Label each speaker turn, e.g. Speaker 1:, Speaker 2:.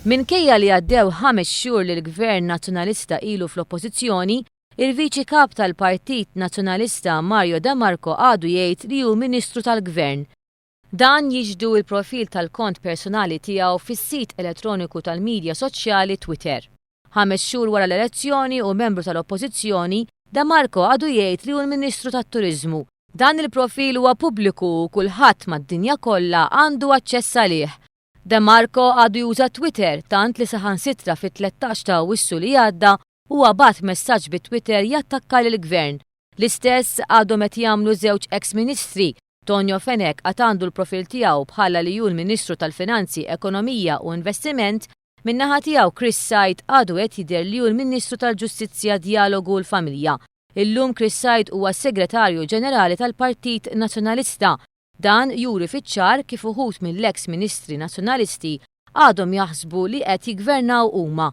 Speaker 1: Minkejja li għaddew 5 xhur li l-Gvern Nazzjonalista ilu fl-oppożizzjoni, il-Viċi Kap tal-Partit Nazzjonalista Mario De Marco għadu jgħid li hu Ministru tal-Gvern. Dan jiġdu il-profil tal-kont personali tiegħu fis-sit elettroniku tal-midja soċjali Twitter. 5 xhur wara l-elezzjoni u membru tal-oppożizzjoni, De Marco għadu jgħid li hu l-Ministru tat-Turiżmu. Dan il-profil huwa pubbliku u kulħadd mad-dinja kollha għandu aċċess għalih. De Marco għadu juża Twitter tant li saħansitra fit-13 ta' Awwissu li għadda huwa bagħat messaġġ bit-Twitter jattakka lill-Gvern. L-istess għadhom qed jagħmlu żewġ Eks Ministri. Tonio Fenek għad għandu l-profil tiegħu bħala li hu l-Ministru tal-Finanzi, Ekonomija u Investiment, min-naħa tiegħu Chris Said għadu qed jidher li hu l-Ministru tal-Ġustizzja, Dialogu u l-Familja. Illum Chris Said huwa Segretarju Ġenerali tal-Partit Nazzjonalista. Dan juri fiċ-ċar kif uħud mill-Eks Ministri Nazzjonalisti għadhom jaħsbu li qed jiggvernaw huma.